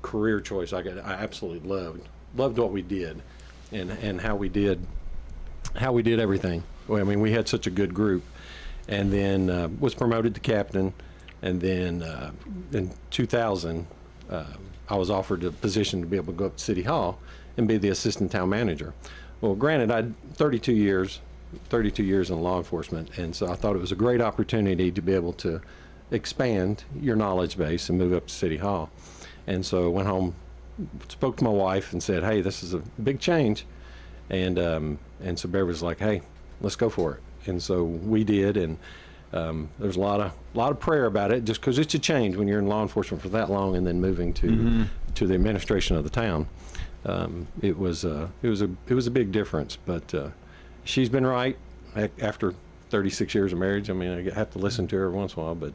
career choice I absolutely loved what we did, and how we did everything. Well, I mean, we had such a good group, and then was promoted to captain, and then in 2000 I was offered a position to be able to go up to City Hall and be the assistant town manager. Well, granted, I had 32 years in law enforcement, and so I thought it was a great opportunity to be able to expand your knowledge base and move up to City Hall. And so I went home, spoke to my wife, and said, "Hey, this is a big change." And so Beverly was like, "Hey, let's go for it." And so we did, and there's a lot of prayer about it, just because it's a change when you're in law enforcement for that long and then moving to the administration of the town. It was a big difference, but she's been right after 36 years of marriage. I mean, I have to listen to her every once in a while, but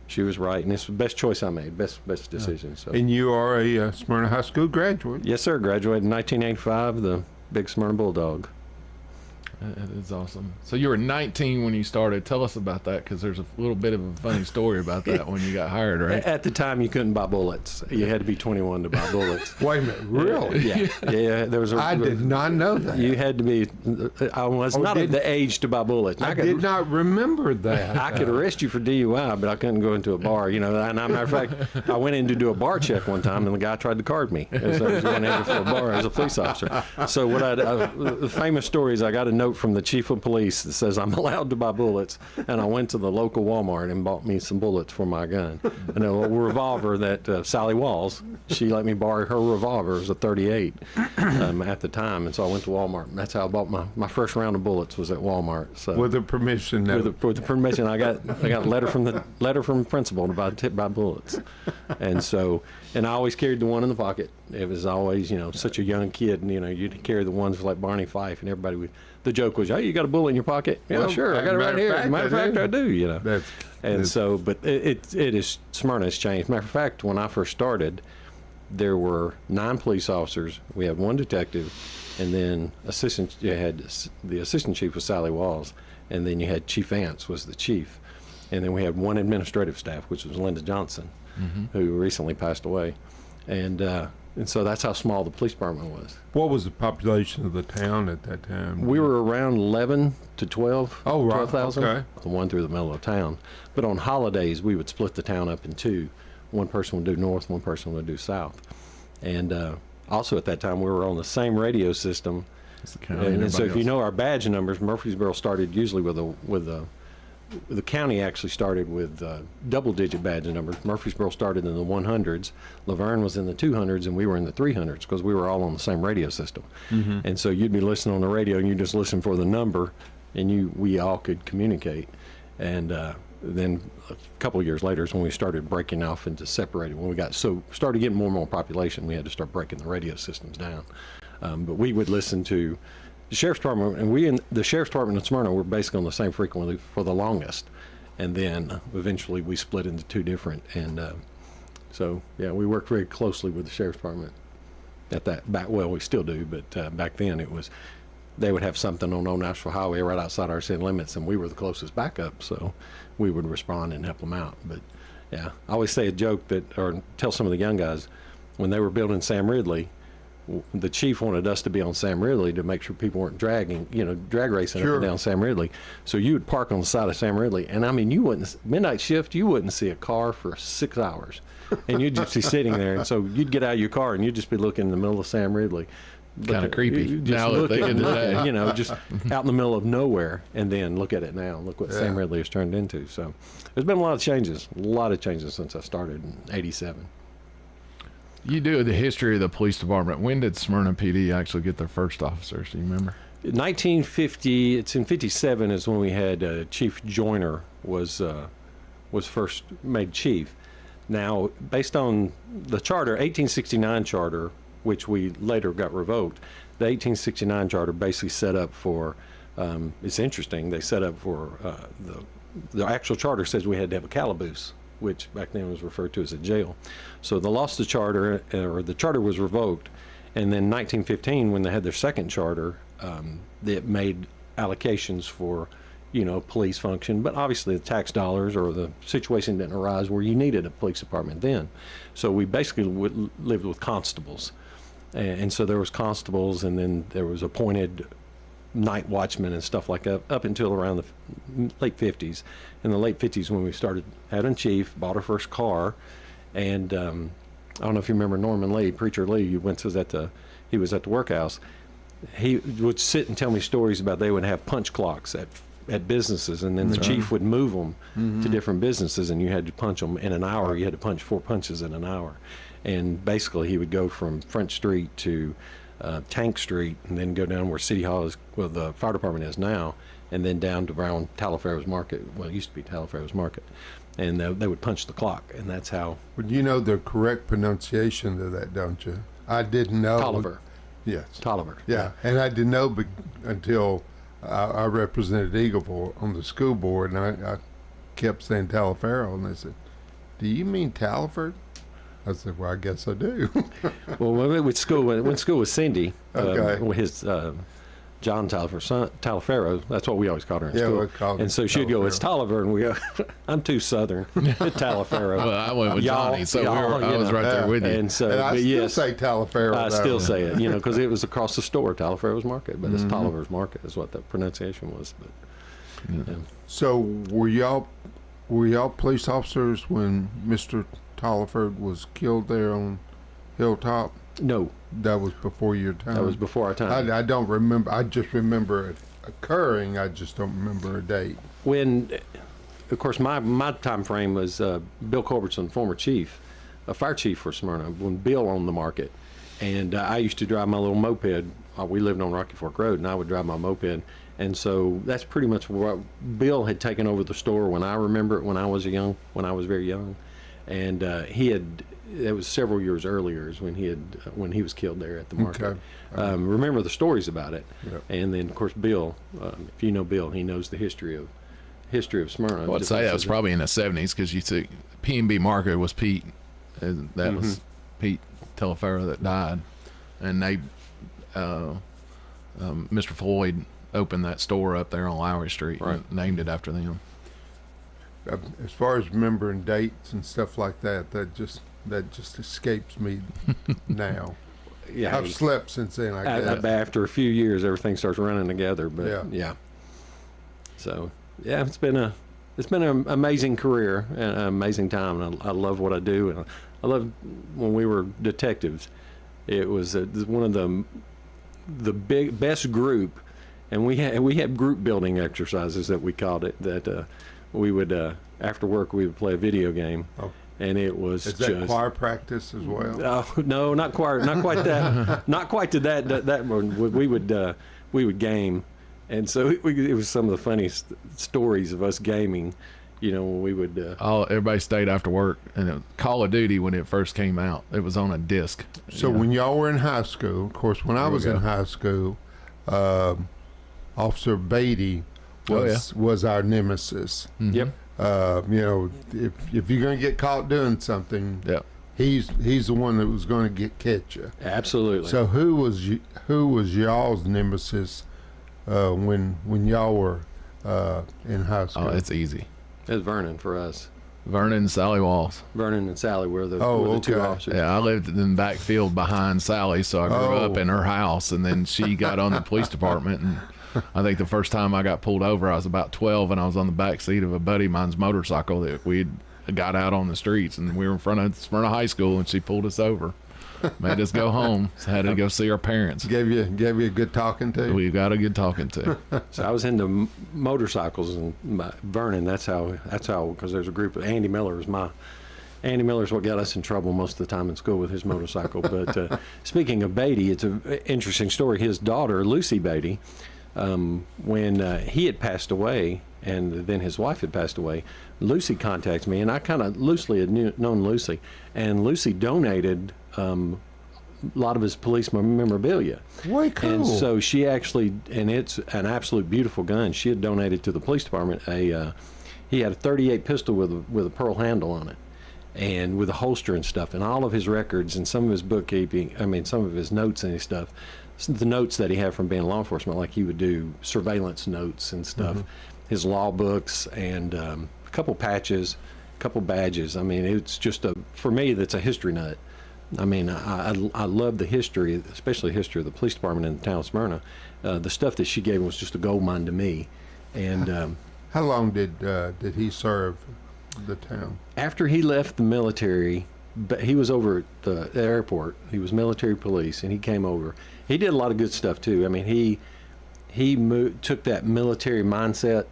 she was right, and it's the best choice I made, best decision. So. And you are a Smyrna High School graduate. Yes, sir. Graduated in 1985, the big Smyrna Bulldog. That is awesome. So you were 19 when you started. Tell us about that, because there's a little bit of a funny story about that when you got hired, right? At the time, you couldn't buy bullets. You had to be 21 to buy bullets. Wait a minute, really? Yeah. There was I did not know that. You had to be. I was not of the age to buy bullets. I did not remember that. I could arrest you for DUI, but I couldn't go into a bar. And as a matter of fact, I went in to do a bar check one time, and the guy tried to card me as I was going in for a bar as a police officer. So the famous story is I got a note from the chief of police that says I'm allowed to buy bullets, and I went to the local Walmart and bought me some bullets for my gun. And a revolver that Sally Walls, she let me borrow her revolver. It was a .38 at the time, and so I went to Walmart. And that's how I bought my first round of bullets, was at Walmart. So with the permission. With the permission, I got a letter from the principal to buy bullets, and I always carried the one in the pocket. It was always such a young kid, and you'd carry the ones like Barney Fife, and everybody would. The joke was, "Hey, you got a bullet in your pocket?" Yeah, well, sure, I got it right here. Matter of fact, I do. But it is Smyrna has changed. Matter of fact, when I first started, there were 9 police officers. We had 1 detective, and then you had the assistant chief was Sally Walls, and then you had Chief Ants was the chief, and then we had 1 administrative staff, which was Linda Johnson, who recently passed away, and so that's how small the police department was. What was the population of the town at that time? We were around 11 to 12. Oh, right. 12,000. Okay. The one through the middle of town. But on holidays, we would split the town up in 2. One person would do north, one person would do south. And also at that time, we were on the same radio system. And so if you know our badge numbers, Murfreesboro started usually the county actually started with double-digit badge numbers. Murfreesboro started in the 100s. Laverne was in the 200s, and we were in the 300s because we were all on the same radio system. And so you'd be listening on the radio, and you just listen for the number, and we all could communicate. And then a couple of years later is when we started breaking off into separated. When we started getting more and more population, we had to start breaking the radio systems down. But we would listen to the Sheriff's Department, and the Sheriff's Department in Smyrna were basically on the same frequency for the longest. And then eventually we split into 2 different. And we worked very closely with the Sheriff's Department at that back. Well, we still do, but back then they would have something on Old Nashville Highway right outside our city limits, and we were the closest backup, so we would respond and help them out. But yeah, I always say a joke or tell some of the young guys, when they were building Sam Ridley, the chief wanted us to be on Sam Ridley to make sure people weren't drag racing up and down Sam Ridley. So you would park on the side of Sam Ridley, and I mean, midnight shift, you wouldn't see a car for 6 hours, and you'd just be sitting there. And so you'd get out of your car and you'd just be looking in the middle of Sam Ridley. Kind of creepy. Now that they just out in the middle of nowhere, and then look at it now. Look what Sam Ridley has turned into. So there's been a lot of changes since I started in '87. You do the history of the police department. When did Smyrna PD actually get their first officers? Do you remember? 1950. It's in '57 is when we had Chief Joyner was first made chief. Now, based on the charter, 1869 charter, which we later got revoked, the 1869 charter basically set up for. It's interesting. They set up for the actual charter says we had to have a calaboose, which back then was referred to as a jail. So they lost the charter, or the charter was revoked, and then 1915, when they had their second charter, it made allocations for police function, but obviously the tax dollars or the situation didn't arise where you needed a police department then. So we basically lived with constables. And so there was constables, and then there was appointed night watchmen and stuff like that up until around the late 50s. In the late 50s when we started having chief, bought our first car, and I don't know if you remember Norman Lee, Preacher Lee, he was at the workhouse. He would sit and tell me stories about they would have punch clocks at businesses, and then the chief would move them to different businesses, and you had to punch them in an hour. You had to punch 4 punches in an hour. And basically he would go from French Street to Tank Street, and then go down where City Hall is, where the fire department is now, and then down to around Taliaferro's Market. Well, it used to be Taliaferro's Market. And they would punch the clock, and that's how. Well, you know the correct pronunciation of that, don't you? I didn't know. Tolliver. Yes. Tolliver. Yeah, and I didn't know until I represented Eagleville on the school board, and I kept saying Taliaferro, and they said, "Do you mean Taliford?" I said, "Well, I guess I do." Well, when we went to school with Cindy, Okay. with his John Taliaferro, that's what we always called her in Yeah, school. we called her And so she'd go, "It's Tolliver," and we go, "I'm too Southern. It's Taliaferro." Well, I went with Y'all- Johnny, so y'all, I was you know. right there with you. And so, And I but still yes, say Taliaferro. I though. still say it, because it was across the store, Taliaferro's Market, but it's Tolliver's Market is what the pronunciation was. But yeah. So were y'all police officers when Mr. Tolliford was killed there on Hilltop? No, That was before your time. that was before our time. I don't remember. I just remember it occurring. I just don't remember a date. When, of course, my time frame was Bill Culbertson, former chief, a fire chief for Smyrna, when Bill owned the market. And I used to drive my little moped. We lived on Rocky Fork Road, and I would drive my moped. And so that's pretty much what Bill had taken over the store when I remember it, when I was very young. And it was several years earlier is when he was killed there at the market. Okay. Remember the stories about it. Yep. And then, of course, Bill, if you know Bill, he knows the history of Smyrna. Well, I'd say that was probably in the 70s, because you see P&B Market was Pete. And that was Pete Taliaferro that died. And they, Mr. Floyd opened that store up there on Lowry Street, Right. and named it after them. As far as remembering dates and stuff like that, that just escapes me now. Yeah, I've slept since then, I guess. after a few years, everything starts running together. But Yeah. So yeah, it's been an amazing career and an amazing time, and I love what I do, and I love when we were detectives. It was one of the best group, and we had group building exercises that we called it. That we would after work we would play a video game. Oh. And it was Is that choir practice as well? Oh no, not quite that, not quite to that one. We would game, and so it was some of the funniest stories of us gaming. When we would. Everybody stayed after work, and it was Call of Duty when it first came out. It was on a disc. So when y'all were in high school, of course, when I was in high school, Officer Beatty was our nemesis. Mm-hmm. Yep. If you're going to get caught doing something, Yeah. he's the one that was going to catch you. Absolutely. So who was y'all's nemesis when y'all were in high school? Oh, it's easy. It was Vernon for us. Vernon and Sally Walls. Vernon and Sally were the two okay. officers. Yeah, I lived in the backfield behind Sally, so I grew up in her house, and then she got on the police department, and I think the first time I got pulled over, I was about 12, and I was on the back seat of a buddy of mine's motorcycle that we'd got out on the streets, and we were in front of Smyrna High School, and she pulled us over, made us go home, so had to go see our parents. Gave you a good talking to? We got a good talking to. So I was into motorcycles, and Vernon. That's how because there's a group of Andy Miller's what got us in trouble most of the time in school with his motorcycle. But speaking of Beatty, it's an interesting story. His daughter Lucy Beatty. When he had passed away and then his wife had passed away, Lucy contacted me, and I kind of loosely had known Lucy, and Lucy donated a lot of his police memorabilia. Way cool. And so she actually, and it's an absolute beautiful gun, she had donated to the police department he had a .38 pistol with a pearl handle on it, and with a holster and stuff, and all of his records and some of his bookkeeping, some of his notes and his stuff, the notes that he had from being law enforcement, like he would do surveillance notes and stuff. his law books, and a couple patches, a couple badges. I mean, it's just for me, that's a history nut. I mean, I love the history, especially the history of the police department in the town of Smyrna. The stuff that she gave was just a gold mine to me. And how long did he serve the town? After he left the military, but he was over at the airport. He was military police, and he came over. He did a lot of good stuff too. I mean, he took that military mindset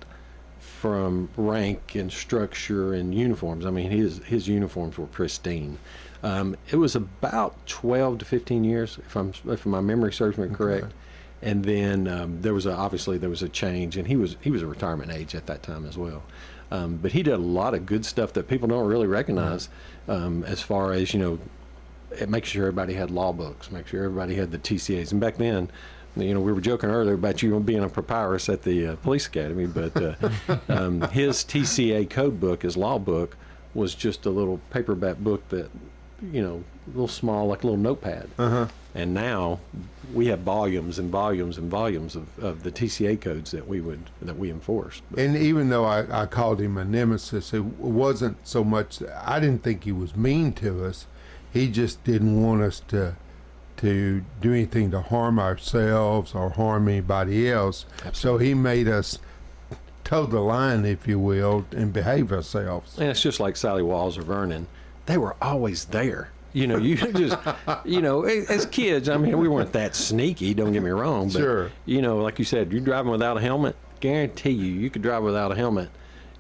from rank and structure and uniforms. I mean, his uniforms were pristine. It was about 12 to 15 years, if my memory serves me correct. Okay. And then there was a change, and he was a retirement age at that time as well. But he did a lot of good stuff that people don't really recognize, as far as, making sure everybody had law books, make sure everybody had the TCAs. And back then, we were joking earlier about you being a papyrus at the police academy, but his TCA code book, his law book, was just a little paperback book that, a little small, like a little notepad. And now we have volumes and volumes and volumes of the TCA codes that we enforce. And even though I called him a nemesis, it wasn't so much I didn't think he was mean to us. He just didn't want us to do anything to harm ourselves or harm anybody else. Absolutely. So he made us toe the line, if you will, and behave ourselves. And it's just like Sally Walls or Vernon. They were always there. You just, as kids, I mean, we weren't that sneaky, don't get me wrong. But, Sure. Like you said, you're driving without a helmet, guarantee you could drive without a helmet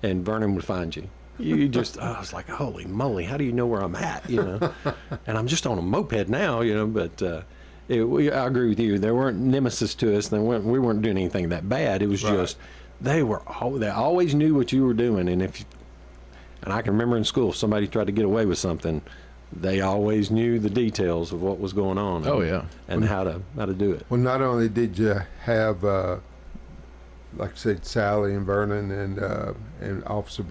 and Vernon would find you. I was like, holy moly, how do you know where I'm at, And I'm just on a moped now, but I agree with you. There weren't nemesis to us. We weren't doing anything that bad. It was Right. just, they always knew what you were doing. And I can remember in school, if somebody tried to get away with something, they always knew the details of what was going on. Oh, yeah. And how to do it. Well, not only did you have, like I said, Sally and Vernon and Officer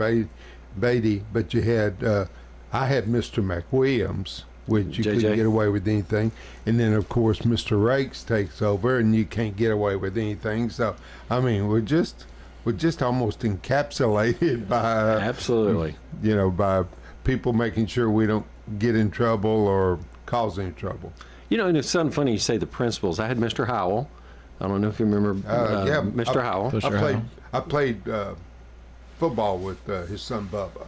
Beatty, but you had, I had Mr. McWilliams, which you couldn't get away with anything. And then, of course, Mr. Rakes takes over, and you can't get away with anything. So, I mean, we're just almost encapsulated by Absolutely. By people making sure we don't get in trouble or cause any trouble. And it's something funny you say the principals. I had Mr. Howell. I don't know if you remember Yeah, Mr. Howell. I played football with his son Bubba.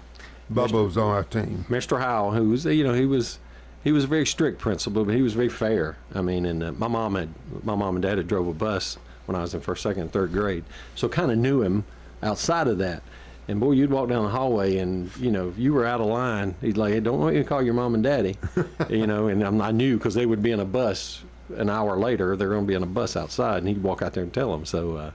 Bubba was on our team. Mr. Howell, who was, he was a very strict principal, but he was very fair. I mean, and my mom and dad had drove a bus when I was in first, second, and third grade, so kind of knew him outside of that. And boy, you'd walk down the hallway, and if you were out of line, he'd like, hey, don't want you to call your mom and daddy, And I knew because they would be in a bus an hour later. They're going to be in a bus outside, and he'd walk out there and tell them. So,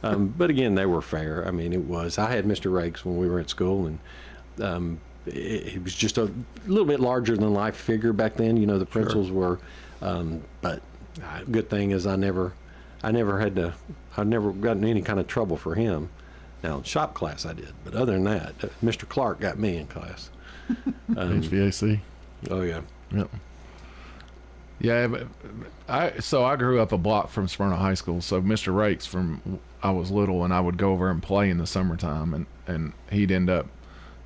but again, they were fair. I mean, I had Mr. Rakes when we were at school, and he was just a little bit larger than life figure back then. The principals were, but good thing is I never got in any kind of trouble for him. Now, in shop class I did, but other than that, Mr. Clark got me in class. HVAC. Oh, yeah. Yep. Yeah, but I grew up a block from Smyrna High School, so Mr. Rakes I was little, and I would go over and play in the summertime, and he'd end up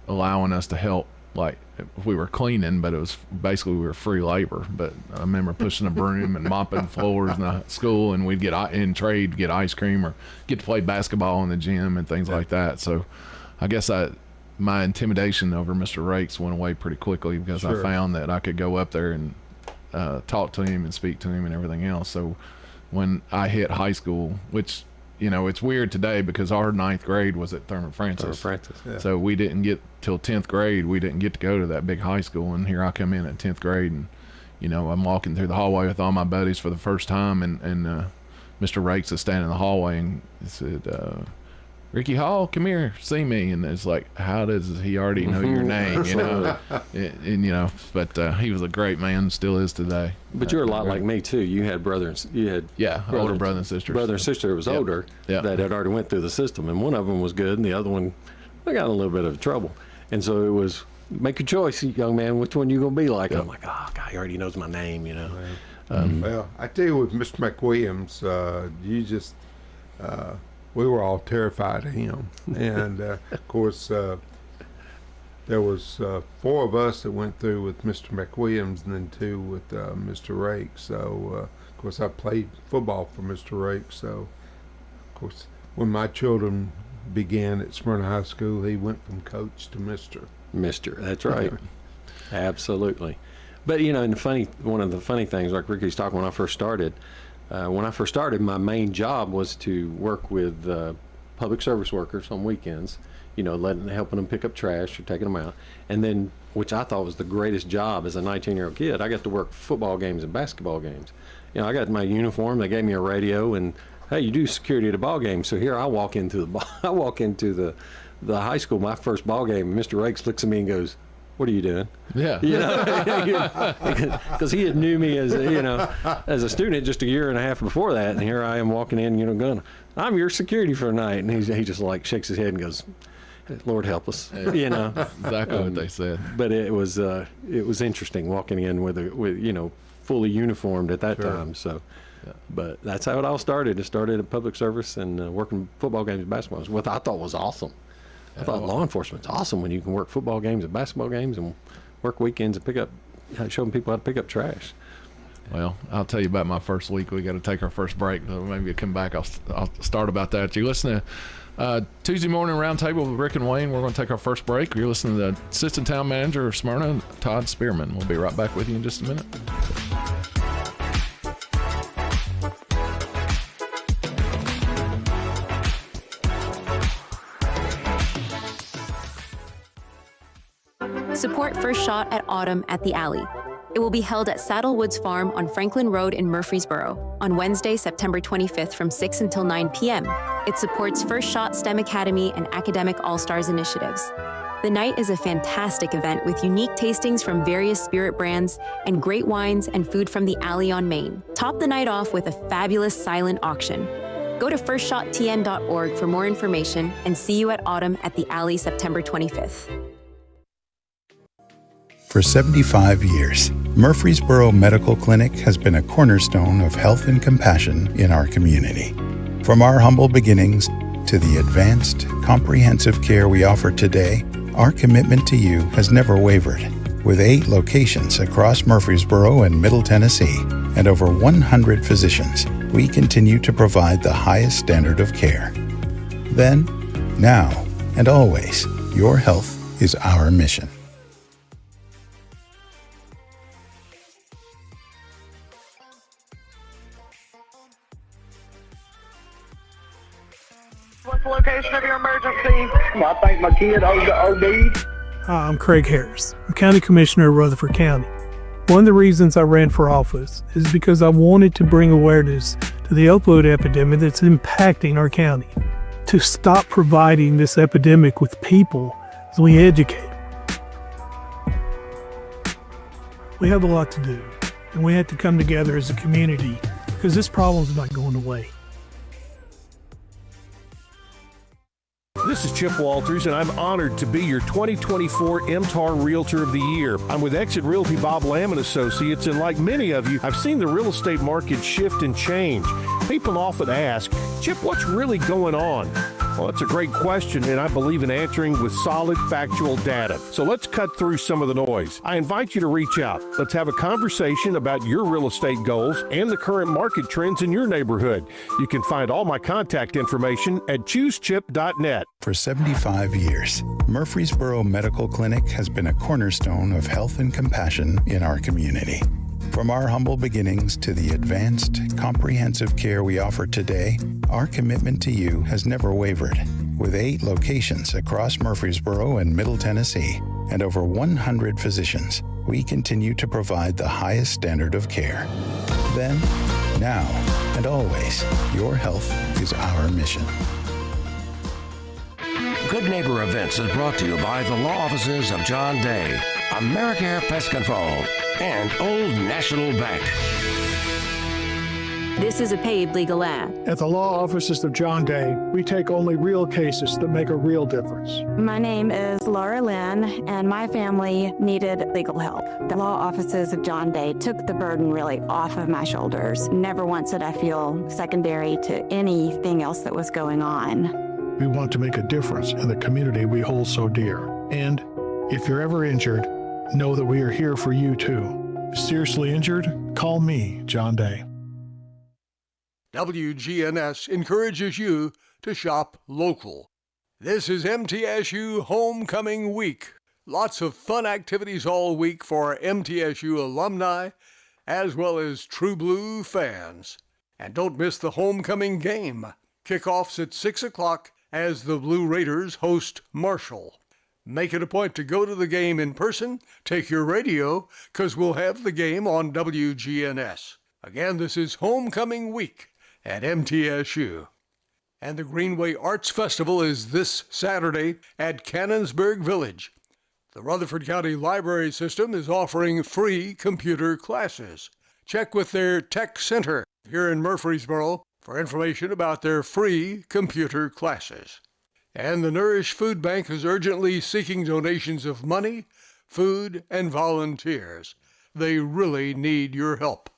allowing us to help, like, we were cleaning, but it was basically we were free labor. But I remember pushing a broom and mopping floors in the school, and we'd get ice cream or get to play basketball in the gym and things like that. So I guess my intimidation over Mr. Rakes went away pretty quickly because Sure. I found that I could go up there and talk to him and speak to him and everything else. So when I hit high school, which it's weird today because our 9th grade was at Thurman Francis. Yeah. So we didn't get till 10th grade. We didn't get to go to that big high school. And here I come in at 10th grade, and I'm walking through the hallway with all my buddies for the first time, and Mr. Rakes is standing in the hallway, and he said, Ricky Hall, come here, see me. And it's like, how does he already know your name? But he was a great man, still is today. But you're a lot like me too. You had brothers. Older brother and sister. Brother and sister that was older that had already went through the system, and one of them was good, and the other one, I got in a little bit of trouble. And so it was, make a choice, young man. Which one you gonna be like? And I'm like, oh God, he already knows my name, Well, I tell you, with Mr. McWilliams, you just we were all terrified of him. And of course, there was 4 of us that went through with Mr. McWilliams, and then 2 with Mr. Rake. So of course, I played football for Mr. Rake. So of course, when my children began at Smyrna High School, he went from coach to Mr. That's right. Absolutely. But and one of the funny things, like Ricky's talking, when I first started, my main job was to work with public service workers on weekends, helping them pick up trash or taking them out. And then, which I thought was the greatest job as a 19-year-old kid, I got to work football games and basketball games. I got my uniform, they gave me a radio, and hey, you do security at a ball game. So here I walk into the high school, my first ball game, and Mr. Rakes looks at me and goes, "What are you doing?" Yeah. Because he had knew me as a student just a year and a half before that, and here I am walking in, going, "I'm your security for the night," and he just like shakes his head and goes, "Lord help us," Exactly what they said. But it was interesting walking in with fully uniformed at that time. So, but that's how it all started. It started at public service and working football games and basketball games, what I thought was awesome. I thought law enforcement's awesome when you can work football games and basketball games and work weekends and showing people how to pick up trash. Well, I'll tell you about my first week. We got to take our first break. So maybe we'll come back. I'll start about that. You listen to Tuesday Morning Roundtable with Rick and Wayne. We're going to take our first break. You're listening to the Assistant Town Manager of Smyrna, Todd Spearman. We'll be right back with you in just a minute. Support First Shot at Autumn at the Alley. It will be held at Saddle Woods Farm on Franklin Road in Murfreesboro on Wednesday, September 25th from 6 until 9 p.m. It supports First Shot STEM Academy and Academic All-Stars initiatives. The night is a fantastic event with unique tastings from various spirit brands and great wines and food from the Alley on Main. Top the night off with a fabulous silent auction. Go to firstshottn.org for more information and see you at Autumn at the Alley September 25th. For 75 years, Murfreesboro Medical Clinic has been a cornerstone of health and compassion in our community. From our humble beginnings to the advanced, comprehensive care we offer today, our commitment to you has never wavered. With 8 locations across Murfreesboro and Middle Tennessee and over 100 physicians, we continue to provide the highest standard of care. Then, now, and always, your health is our mission. What's the location of your emergency? I think my kid OD'd. Hi, I'm Craig Harris. I'm County Commissioner of Rutherford County. One of the reasons I ran for office is because I wanted to bring awareness to the opioid epidemic that's impacting our county. To stop providing this epidemic with people as we educate. We have a lot to do, and we have to come together as a community because this problem's not going away. This is Chip Walters, and I'm honored to be your 2024 MTAR Realtor of the Year. I'm with Exit Realty Bob Lamb & Associates, and like many of you, I've seen the real estate market shift and change. People often ask, Chip, what's really going on? Well, that's a great question, and I believe in answering with solid, factual data. So let's cut through some of the noise. I invite you to reach out. Let's have a conversation about your real estate goals and the current market trends in your neighborhood. You can find all my contact information at choosechip.net. For 75 years, Murfreesboro Medical Clinic has been a cornerstone of health and compassion in our community. From our humble beginnings to the advanced, comprehensive care we offer today, our commitment to you has never wavered. With 8 locations across Murfreesboro and Middle Tennessee and over 100 physicians, we continue to provide the highest standard of care. Then, now, and always, your health is our mission. Good Neighbor Events is brought to you by the law offices of John Day, AmeriCare Pest Control, and Old National Bank. This is a paid legal ad. At the law offices of John Day, we take only real cases that make a real difference. My name is Laura Lynn, and my family needed legal help. The law offices of John Day took the burden really off of my shoulders. Never once did I feel secondary to anything else that was going on. We want to make a difference in the community we hold so dear. And if you're ever injured, know that we are here for you too. Seriously injured? Call me, John Day. WGNS encourages you to shop local. This is MTSU Homecoming Week. Lots of fun activities all week for MTSU alumni as well as True Blue fans. And don't miss the homecoming game. Kickoffs at 6 o'clock as the Blue Raiders host Marshall. Make it a point to go to the game in person. Take your radio, because we'll have the game on WGNS. Again, this is Homecoming Week at MTSU. And the Greenway Arts Festival is this Saturday at Cannonsburg Village. The Rutherford County Library System is offering free computer classes. Check with their Tech Center here in Murfreesboro for information about their free computer classes. And the Nourish Food Bank is urgently seeking donations of money, food, and volunteers. They really need your help.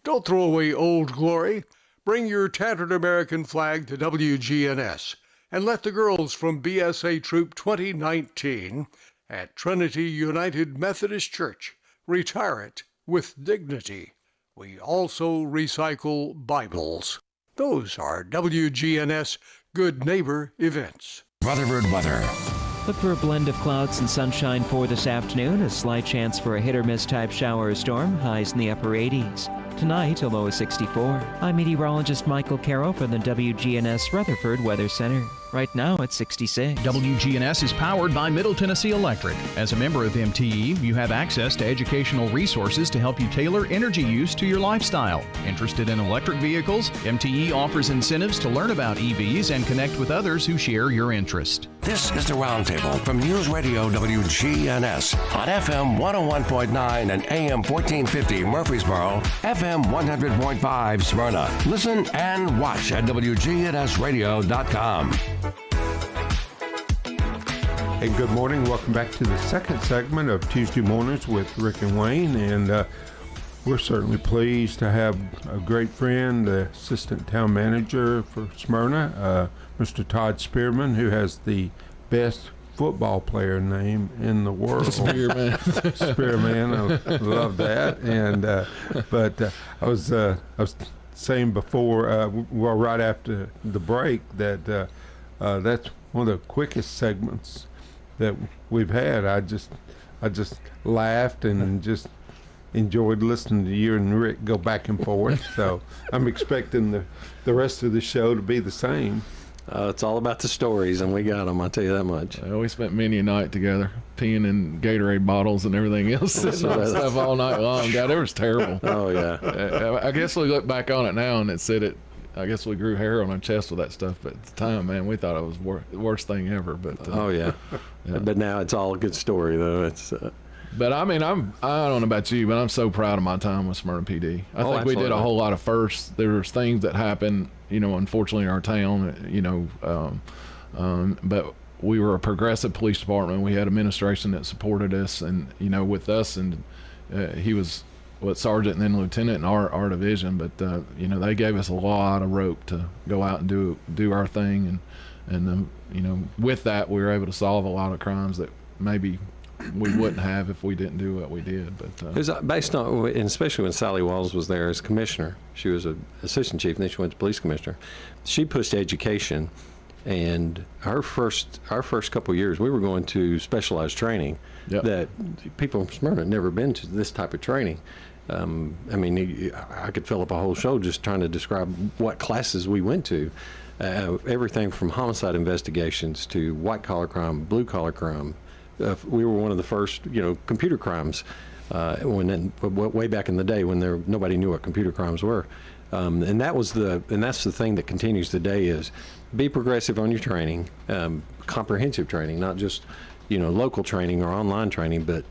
Don't throw away Old Glory. Bring your tattered American flag to WGNS and let the girls from BSA Troop 2019 at Trinity United Methodist Church retire it with dignity. We also recycle Bibles. Those are WGNS Good Neighbor events. Rutherford weather. Look for a blend of clouds and sunshine for this afternoon. A slight chance for a hit-or-miss type shower or storm. Highs in the upper 80s. Tonight, a low of 64. I'm meteorologist Michael Carroll from the WGNS Rutherford Weather Center. Right now, it's 66. WGNS is powered by Middle Tennessee Electric. As a member of MTE, you have access to educational resources to help you tailor energy use to your lifestyle. Interested in electric vehicles? MTE offers incentives to learn about EVs and connect with others who share your interest. This is the Roundtable from News Radio WGNS on FM 101.9 and AM 1450 Murfreesboro, FM 100.5 Smyrna. Listen and watch at wgnsradio.com. Hey, good morning. Welcome back to the second segment of Tuesday Mornings with Rick and Wayne. And we're certainly pleased to have a great friend, the assistant town manager for Smyrna, Mr. Todd Spearman, who has the best football player name in the world. Spearman. Spearman. I love that. And but I was saying before, well, right after the break, that that's one of the quickest segments that we've had. I just laughed and just enjoyed listening to you and Rick go back and forth. So I'm expecting the rest of the show to be the same. It's all about the stories, and we got them, I'll tell you that much. We spent many a night together, peeing in Gatorade bottles and everything else, stuff all night long. God, it was terrible. Oh, yeah. I guess we look back on it now, and it said I guess we grew hair on our chest with that stuff, but at the time, man, we thought it was the worst thing ever. But oh, yeah. But now it's all a good story, though. It's But I mean, I don't know about you, but I'm so proud of my time with Smyrna PD. I think absolutely. we did a whole lot of firsts. There's things that happened, unfortunately in our town, but we were a progressive police department. We had administration that supported us, and with us, and he was sergeant and then lieutenant in our division. But they gave us a lot of rope to go out and do our thing, and with that, we were able to solve a lot of crimes that maybe we wouldn't have if we didn't do what we did. But it was based on, and especially when Sally Walls was there as commissioner. She was an assistant chief, and then she went to police commissioner. She pushed education, and our first couple of years, we were going to specialized training that people from Smyrna had never been to this type of training. I mean, I could fill up a whole show just trying to describe what classes we went to. Everything from homicide investigations to white-collar crime, blue-collar crime. We were one of the first, computer crimes way back in the day when nobody knew what computer crimes were, and that's the thing that continues today is be progressive on your training, comprehensive training, not just local training or online training, but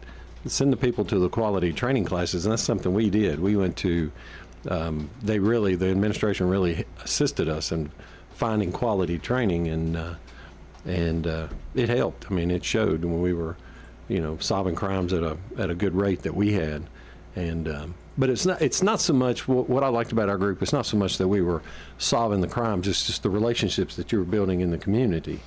send the people to the quality training classes, and that's something we did. We went to the administration really assisted us in finding quality training, and it helped. I mean, it showed when we were, solving crimes at a good rate that we had, and but it's not so much what I liked about our group. It's not so much that we were solving the crimes; it's just the relationships that you were building in the community.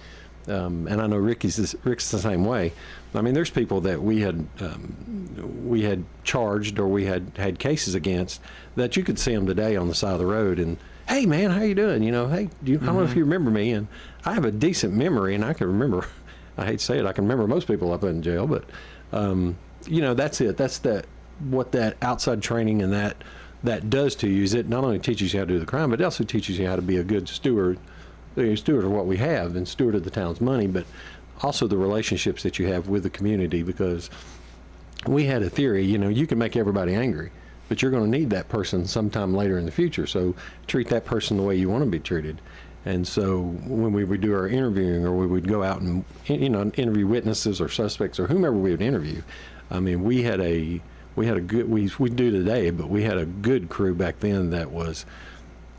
And I know Rick's the same way. I mean, there's people that we had charged or we had cases against that you could see them today on the side of the road and, hey man, how you doing? Hey, I don't know if you remember me, and I have a decent memory, and I can remember. I hate to say it, I can remember most people I put in jail, but that's it. That's what that outside training and that does to you. Is it not only teaches you how to do the crime, but it also teaches you how to be a good steward of what we have and steward of the town's money, but also the relationships that you have with the community, because we had a theory, you can make everybody angry, but you're going to need that person sometime later in the future, so treat that person the way you want to be treated. And so when we would do our interviewing, or we would go out and interview witnesses or suspects or whomever we would interview, I mean, we had a good, we do today, but we had a good crew back then that was,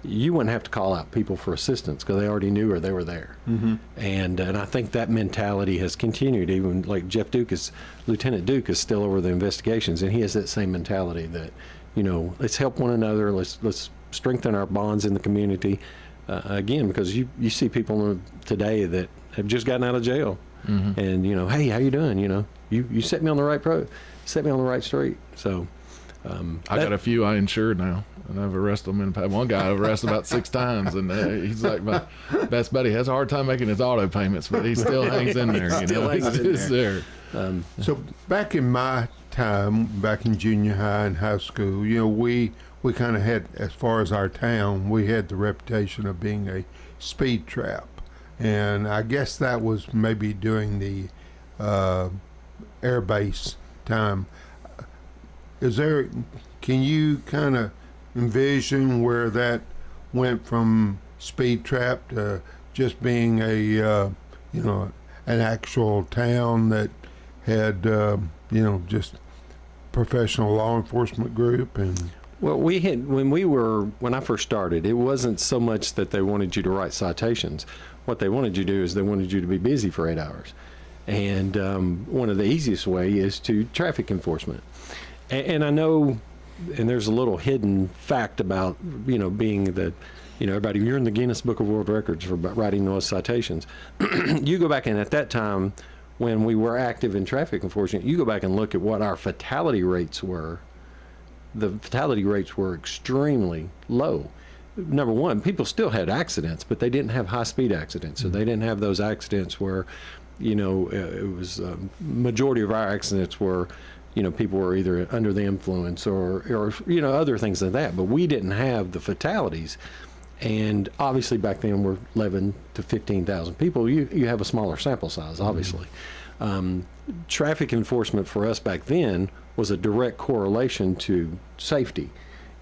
you wouldn't have to call out people for assistance because they already knew or they were there. Mm-hmm. And I think that mentality has continued. Even like Lieutenant Duke is still over the investigations, and he has that same mentality that, let's help one another. Let's strengthen our bonds in the community. Again, because you see people today that have just gotten out of jail, mm-hmm. and hey, how you doing? You set me on the right set me on the right street. So. I got a few I insured now, and I've arrested them. And one guy I've arrested about 6 times, and he's like my best buddy. Has a hard time making his auto payments, but he still hangs in there. He's there. So back in my time, back in junior high and high school, we kind of had, as far as our town, we had the reputation of being a speed trap, and I guess that was maybe during the air base time. Can you kind of envision where that went from speed trap to just being an actual town that had, just professional law enforcement group? And well, when I first started, it wasn't so much that they wanted you to write citations. What they wanted you to do is they wanted you to be busy for 8 hours. And one of the easiest way is to traffic enforcement. And I know, and there's a little hidden fact about, being that, everybody, you're in the Guinness Book of World Records for writing those citations. You go back, and at that time, when we were active in traffic enforcement, you go back and look at what our fatality rates were. The fatality rates were extremely low. Number one, people still had accidents, but they didn't have high-speed accidents. So they didn't have those accidents where, it was majority of our accidents were, people were either under the influence or other things like that. But we didn't have the fatalities. And obviously back then we're 11 to 15,000 people. You have a smaller sample size, obviously. Mm-hmm. Traffic enforcement for us back then was a direct correlation to safety.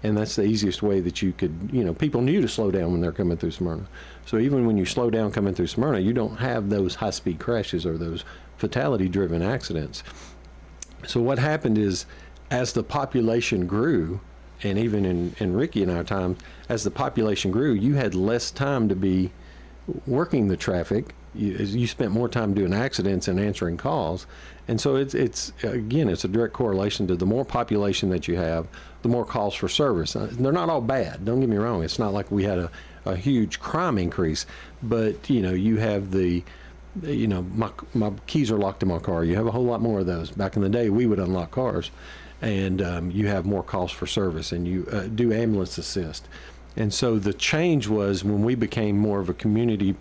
And that's the easiest way that you could, people knew to slow down when they're coming through Smyrna. So even when you slow down coming through Smyrna, you don't have those high-speed crashes or those fatality-driven accidents. So what happened is, as the population grew, and even in Ricky and our time, as the population grew, you had less time to be working the traffic. You spent more time doing accidents and answering calls. And so it's a direct correlation to the more population that you have, the more calls for service. They're not all bad, don't get me wrong. It's not like we had a huge crime increase, but you have my keys are locked in my car. You have a whole lot more of those. Back in the day, we would unlock cars, and you have more calls for service, and you do ambulance assist. And so the change was when we became more of a community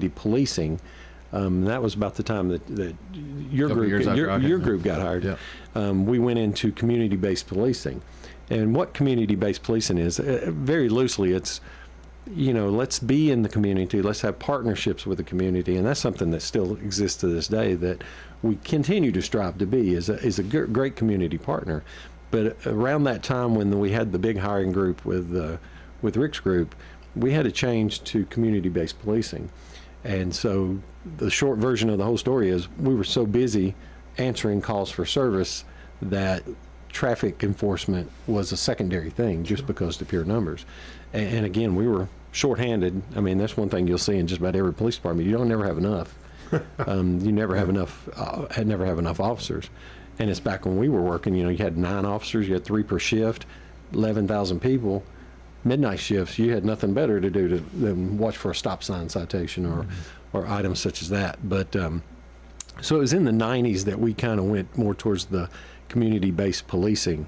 policing. That was about the time that your group got hired. Yeah. We went into community-based policing, and what community-based policing is, very loosely, it's let's be in the community, let's have partnerships with the community, and that's something that still exists to this day that we continue to strive to be, is a great community partner. But around that time when we had the big hiring group with Rick's group, we had to change to community-based policing. And so the short version of the whole story is we were so busy answering calls for service that traffic enforcement was a secondary thing just because of the pure numbers. And again, we were shorthanded. I mean, that's one thing you'll see in just about every police department. You don't never have enough. You never have enough, never have enough officers. And it's back when we were working, you had 9 officers, you had 3 per shift, 11,000 people. Midnight shifts, you had nothing better to do than watch for a stop sign citation or items such as that. But so it was in the 90s that we kind of went more towards the community-based policing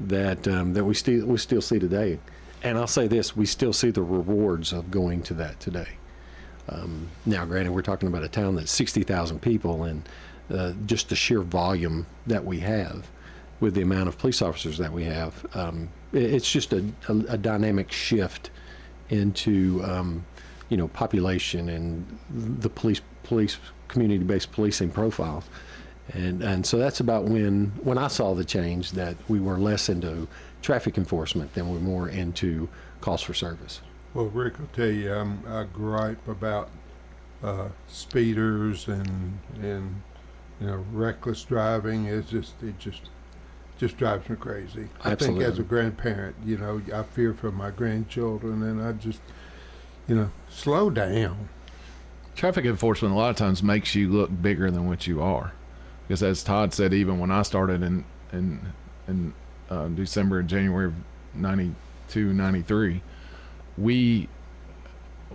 that we still see today. And I'll say this, we still see the rewards of going to that today. Now, granted, we're talking about a town that's 60,000 people, and just the sheer volume that we have with the amount of police officers that we have, it's just a dynamic shift into population and the police community-based policing profiles, and so that's about when I saw the change, that we were less into traffic enforcement than we're more into calls for service. Well, Rick will tell you, I gripe about speeders and reckless driving. It just drives me crazy. Absolutely. I think as a grandparent, I fear for my grandchildren, and I just, slow down. Traffic enforcement a lot of times makes you look bigger than what you are, because as Todd said, even when I started in December and January of 92, 93, a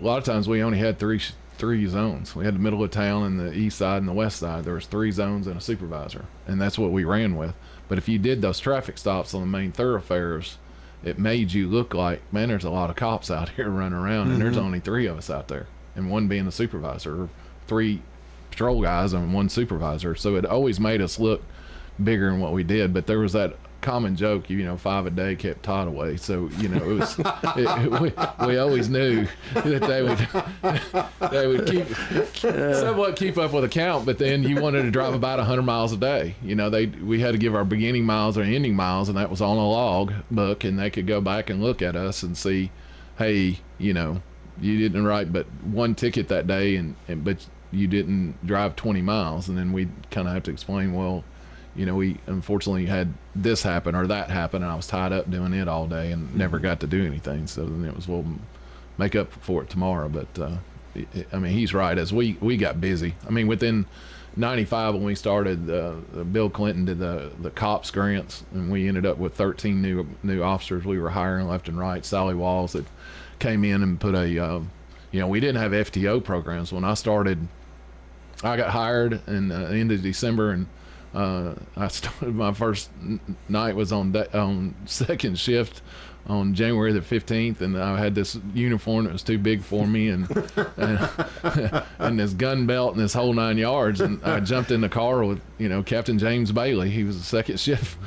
lot of times we only had three zones. We had the middle of town and the east side and the west side. There was 3 zones and a supervisor, and that's what we ran with. But if you did those traffic stops on the main thoroughfares, it made you look like, man, there's a lot of cops out here running around, and there's only 3 of us out there, and 1 being the supervisor, or 3 patrol guys and 1 supervisor. So it always made us look bigger than what we did. But there was that common joke, 5 a day kept Todd away. So it was we always knew that they would somewhat keep up with the count, but then you wanted to drive about 100 miles a day. We had to give our beginning miles or ending miles, and that was on a log book, and they could go back and look at us and see, hey, you didn't write but 1 ticket that day, but you didn't drive 20 miles, and then we kind of have to explain, well, we unfortunately had this happen or that happen, and I was tied up doing it all day and never got to do anything. So then it was, we'll make up for it tomorrow. But he's right. As we got busy, within 95 when we started, Bill Clinton did the cops grants, and we ended up with 13 new officers we were hiring left and right. Sally Walls that came in and put a we didn't have FTO programs when I started. I got hired in the end of December, and I started, my first night was on second shift on January the 15th, and I had this uniform that was too big for me, and this gun belt and this whole 9 yards, and I jumped in the car with Captain James Bailey. He was the second shift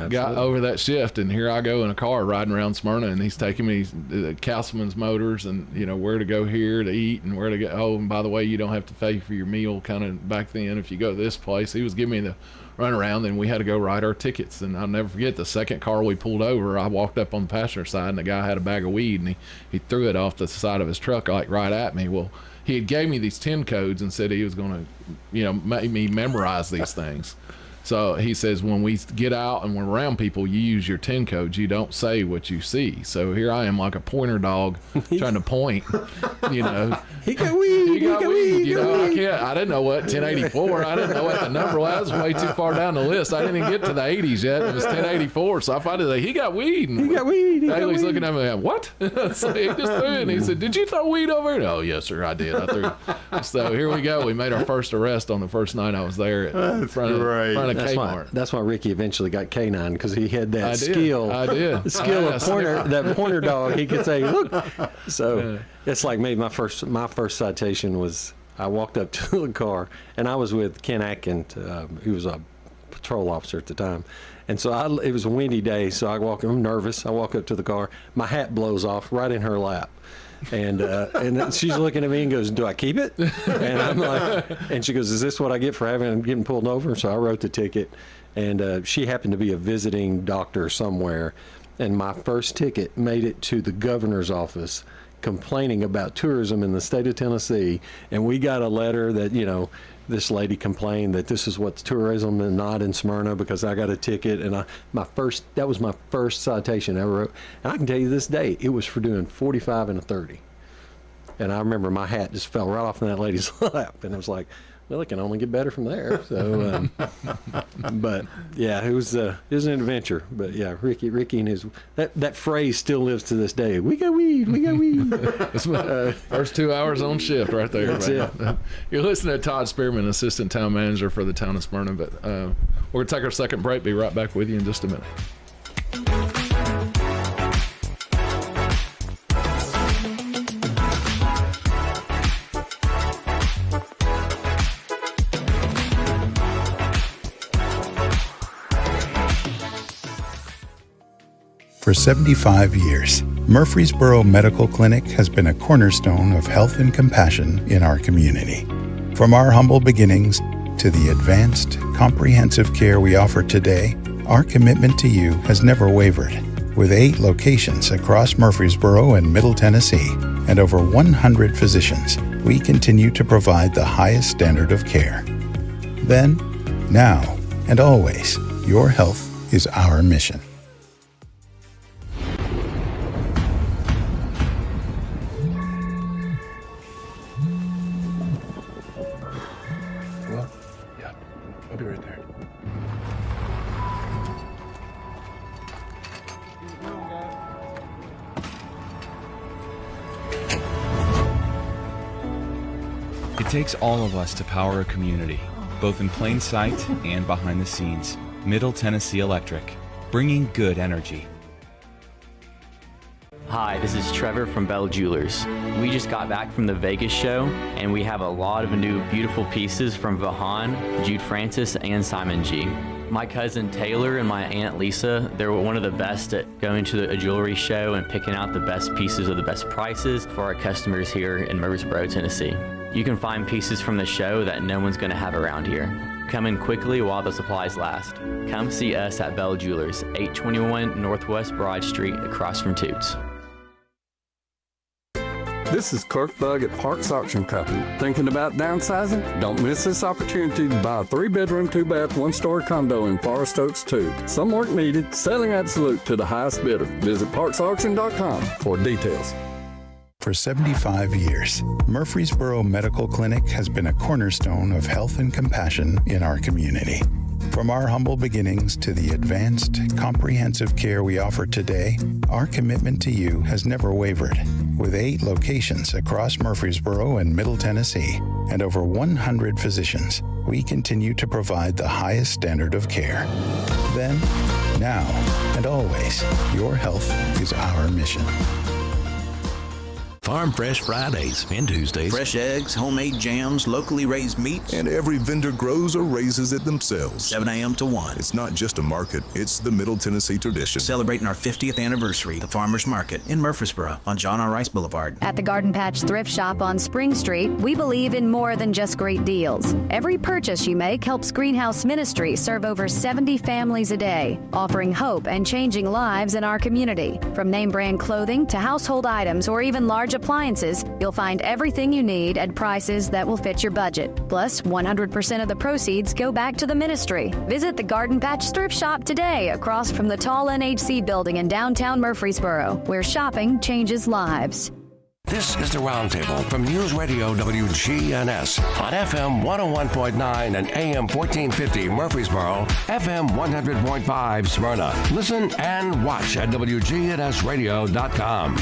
got over that shift, and here I go in a car riding around Smyrna, and he's taking me to Councilman's Motors, and where to go here to eat, and where to go. Oh, and by the way, you don't have to pay for your meal kind of back then if you go to this place. He was giving me the run around, and we had to go write our tickets. And I'll never forget, the second car we pulled over, I walked up on the passenger side, and the guy had a bag of weed, and he threw it off the side of his truck like right at me. Well, he had gave me these 10 codes and said he was going to make me memorize these things. So he says, when we get out and we're around people, you use your 10 codes. You don't say what you see. So here I am like a pointer dog trying to point, He got weed. He got weed. I didn't know what 1084. I didn't know what the number was. Way too far down the list. I didn't even get to the 80s yet. It was 1084. So I finally said, he got weed. And he got weed. Bailey's looking at me like, what? So he just threw it. And he said, did you throw weed over here? Oh, yes, sir, I did. I threw it. So here we go. We made our first arrest on the first night I was there in front of Kmart. That's why Ricky eventually got K9, because he had that skill. I did. The skill of that pointer dog. He could say, look. So it's like maybe my first citation was, I walked up to the car, and I was with Ken Atkins, who was a patrol officer at the time. And so it was a windy day, so I'm nervous. I walk up to the car. My hat blows off right in her lap. And then she's looking at me and goes, do I keep it? And I'm like, and she goes, is this what I get for getting pulled over? So I wrote the ticket, and she happened to be a visiting doctor somewhere, and my first ticket made it to the governor's office complaining about tourism in the state of Tennessee, and we got a letter that this lady complained that this is what's tourism and not in Smyrna because I got a ticket, and that was my first citation I ever wrote. And I can tell you this day, it was for doing 45 and a 30. And I remember my hat just fell right off in that lady's lap, and I was like, well, it can only get better from there. So, but yeah, it was an adventure. But yeah, Ricky and his that phrase still lives to this day. We got weed, we got weed. First 2 hours on shift right there. That's it. You're listening to Todd Spearman, Assistant Town Manager for the town of Smyrna. But we're gonna take our second break. Be right back with you in just a minute. For 75 years, Murfreesboro Medical Clinic has been a cornerstone of health and compassion in our community. From our humble beginnings to the advanced, comprehensive care we offer today, our commitment to you has never wavered. With 8 locations across Murfreesboro and Middle Tennessee and over 100 physicians, we continue to provide the highest standard of care. Then, now, and always, your health is our mission. It takes all of us to power a community, both in plain sight and behind the scenes. Middle Tennessee Electric, bringing good energy. Hi, this is Trevor from Bell Jewelers. We just got back from the Vegas show, and we have a lot of new beautiful pieces from Vahan, Jude Francis, and Simon G. My cousin Taylor and my aunt Lisa, they were one of the best at going to a jewelry show and picking out the best pieces of the best prices for our customers here in Murfreesboro, Tennessee. You can find pieces from the show that no one's going to have around here. Come in quickly while the supplies last. Come see us at Bell Jewelers, 821 Northwest Broad Street, across from Toots. This is Kirk Bug at Parks Auction Company. Thinking about downsizing? Don't miss this opportunity to buy a 3-bedroom, 2-bath, 1-story condo in Forest Oaks 2. Some work needed, selling absolute to the highest bidder. Visit parksauction.com for details. For 75 years, Murfreesboro Medical Clinic has been a cornerstone of health and compassion in our community. From our humble beginnings to the advanced, comprehensive care we offer today, our commitment to you has never wavered. With 8 locations across Murfreesboro and Middle Tennessee and over 100 physicians, we continue to provide the highest standard of care. Then, now, and always, your health is our mission. Farm Fresh Fridays and Tuesdays. Fresh eggs, homemade jams, locally raised meats. And every vendor grows or raises it themselves. 7 a.m. to 1. It's not just a market, it's the Middle Tennessee tradition. Celebrating our 50th anniversary, the Farmers Market in Murfreesboro on John R. Rice Boulevard. At the Garden Patch Thrift Shop on Spring Street, we believe in more than just great deals. Every purchase you make helps Greenhouse Ministry serve over 70 families a day, offering hope and changing lives in our community. From name brand clothing to household items or even large appliances, you'll find everything you need at prices that will fit your budget. Plus, 100% of the proceeds go back to the ministry. Visit the Garden Patch Thrift Shop today across from the tall NHC building in downtown Murfreesboro, where shopping changes lives. This is the Roundtable from News Radio WGNS on FM 101.9 and AM 1450 Murfreesboro, FM 100.5 Smyrna. Listen and watch at wgnsradio.com.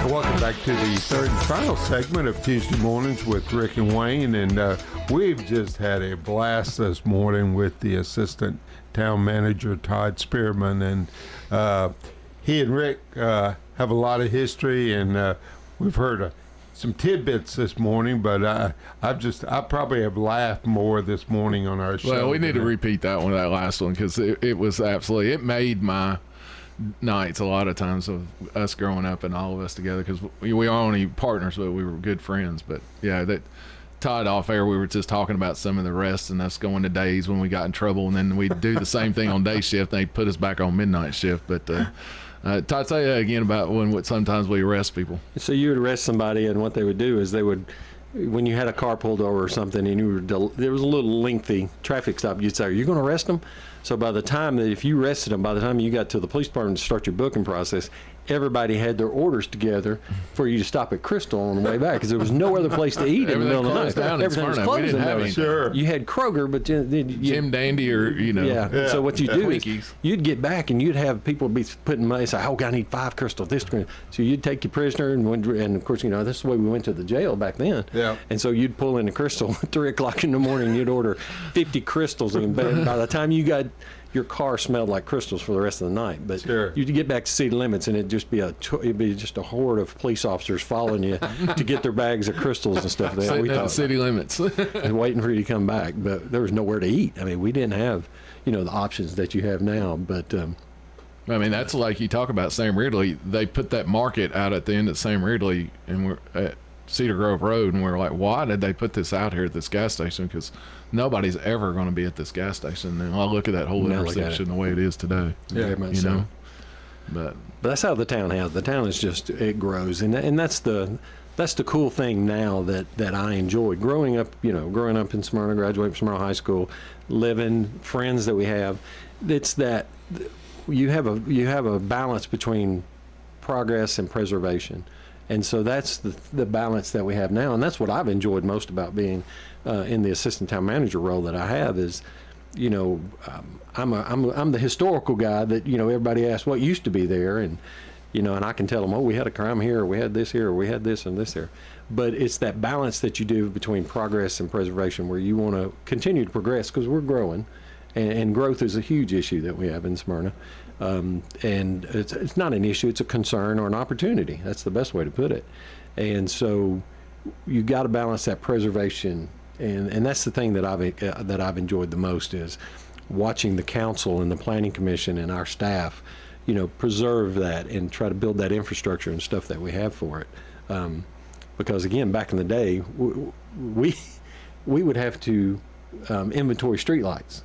Welcome back to the third and final segment of Tuesday Mornings with Rick and Wayne, and we've just had a blast this morning with the Assistant Town Manager Todd Spearman, and he and Rick have a lot of history, and we've heard some tidbits this morning, but I probably have laughed more this morning on our show. Well, we need to repeat that last one, because it was absolutely, it made my nights a lot of times of us growing up and all of us together, because we were only partners, but we were good friends. But yeah, that Todd, off air, we were just talking about some of the rest and us going to days when we got in trouble, and then we'd do the same thing on day shift, and they'd put us back on midnight shift. But Todd, say that again about what sometimes we arrest people. So you would arrest somebody, and what they would do is they would, when you had a car pulled over or something, and there was a little lengthy traffic stop, you'd say, "Are you going to arrest them?" So by the time that if you arrested them, by the time you got to the police department to start your booking process, everybody had their orders together for you to stop at Crystal on the way back because there was no other place to eat in the middle of the night. Everything was closed. We didn't have anything. Sure. You had Kroger, but Jim Dandy or Yeah. So what you do is Twinkies. you'd get back and you'd have people be putting money. Say, "Oh, I need 5 Crystal." This, so you'd take your prisoner and of course this is the way we went to the jail back then. Yeah. And so you'd pull in a Crystal at 3 o'clock in the morning. You'd order 50 Crystals, and by the time you got your car smelled like crystals for the rest of the night. But you'd get back to city limits, and it'd be just a horde of police officers following you to get their bags of crystals and stuff. We thought city limits and waiting for you to come back. But there was nowhere to eat. I mean, we didn't have the options that you have now. But I mean, that's like you talk about Sam Ridley. They put that market out at the end of Sam Ridley, and we're at Cedar Grove Road, and we're like, why did they put this out here at this gas station? Because nobody's ever going to be at this gas station. And I look at that whole intersection the way it is today. Yeah, very much so. But that's how the town has. The town is just, it grows, and that's the cool thing now that I enjoy. Growing up in Smyrna, graduating from Smyrna High School, living, friends that we have. It's that you have a balance between progress and preservation. And so that's the balance that we have now, and that's what I've enjoyed most about being in the assistant town manager role that I have is, I'm the historical guy that everybody asks what used to be there, and and I can tell them, oh, we had a crime here, or we had this here, or we had this and this there. But it's that balance that you do between progress and preservation, where you want to continue to progress because we're growing, and growth is a huge issue that we have in Smyrna. And it's not an issue, it's a concern or an opportunity. That's the best way to put it. And so you got to balance that preservation, and that's the thing that I've enjoyed the most is watching the council and the planning commission and our staff, preserve that and try to build that infrastructure and stuff that we have for it. Because again, back in the day, we would have to inventory streetlights.